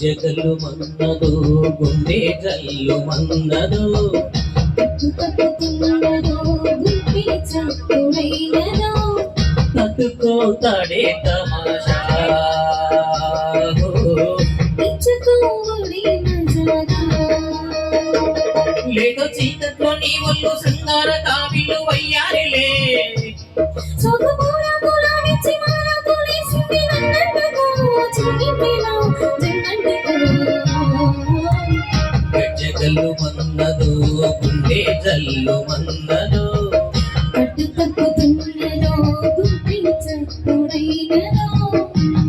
జగలు మన్నదో గుండె జల్లు మన్నదో తట్టుకోతాడే తమాషా లేదో చీకట్లో నీ ఒళ్ళు శృంగార కావిలు వయ్యారిలే జగలు మన్నదో గుండె జల్లు మన్నదో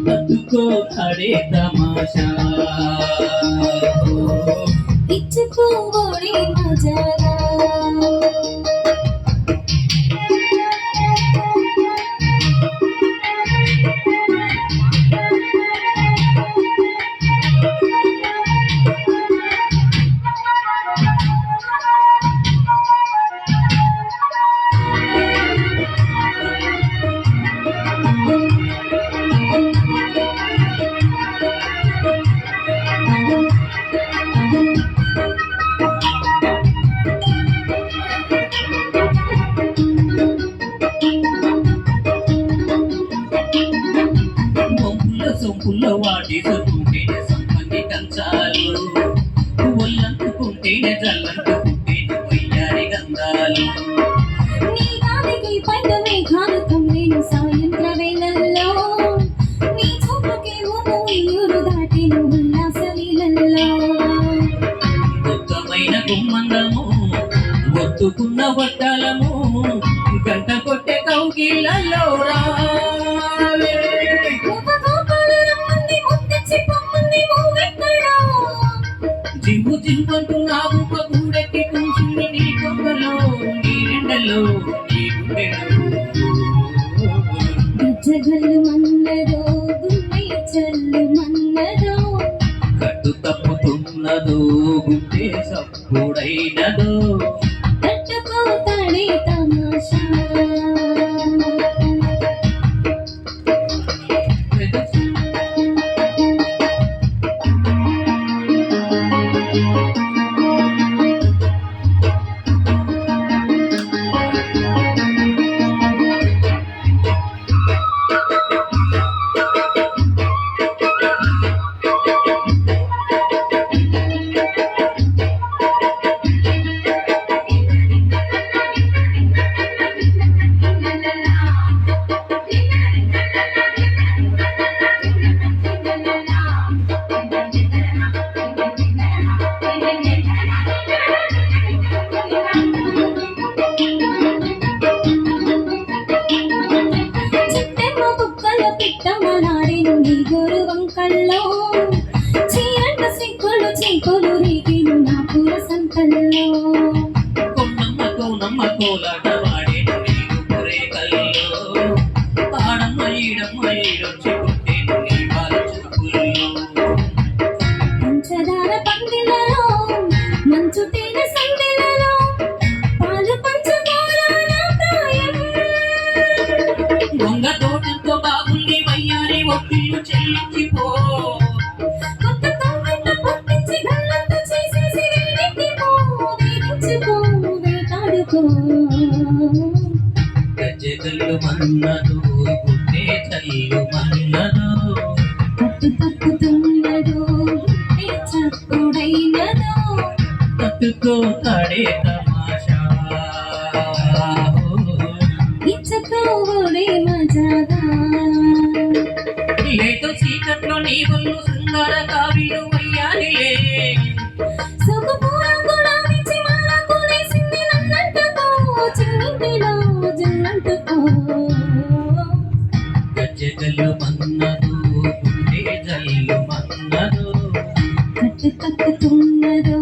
తట్టుకోతాడే తమాషా ఇచ్చుకోబోడే మజాగా సొంపుల్లో వాటి సొంపుంటేనే సంపంగి కంచాలు ఒళ్ళంటుకుంటేనే జల్లంటుకుంటేనే వయ్యారి గంధాలు నీ గాలికి పైన మేఘాలు కమ్మేను సాయంత్ర వేళల్లో నీ చూపుకి ఊరు దాటిన ఉల్లాస లీలల్లో ఉత్తమైన గుమ్మందము ఒత్తుకున్న వడ్డాలము గంట కొట్టే కౌగిళ్ళలో రావే జివ్వు జివ్వంటూ నా ఊప గూడెక్కి కూర్చుంది నీ కొంగలో నీ రెండలో నీ గుండెలో గజ్జగల్లు మన్నదో గుండె చల్లు మన్నదో కట్టు తప్పుతున్నదో గుండె సప్పుడైనదో తట్టుకోతాడే తమాషా పిట్టమలాడిను నీ గోరు వంకల్లో చీరంట సిక్కులు చీకులు రేగిను నా పూల సంకల్లో కొన్నమ్మ కోనమ్మ కోలాట వాడేను నీరు పురే కల్లో ఆడమ్మ ఈడమ్మ ఈడొచ్చి కొట్టేను నీ పాల చూపుల్లో పంచదార పందిలలో మంచు తేనె సందిలలో పాలు పంచుకోరా నా ప్రాయం దొంగ తోటంతో బాగుంది వయ్యారి ఒత్తిళ్ళు చెల్లించిపో కొత్త కవ్వెంట పుట్టించి గల్లంత చేసేసి వేడించిపో వేటాడుకో గజ్జెగల్లు మన్నదో గుండె చల్లు మన్నదో కట్టు తప్పుతున్నదో గుండె చప్పుడైనదో తట్టుకోతాడే తమాషా ఇచ్చుకోబోడే మజాగా లేదో చీకట్లో నీ ఒళ్ళు శృంగార కావిలు వయ్యారిలే సుఖపూర గులాబీ మాలకు లేసింది నన్నంటుకో చిన్నింటిలో జల్లంటుకో గజ్జెగల్లు మన్నదో గుండె జల్లు మన్నదో కట్టు తప్పుతున్నదో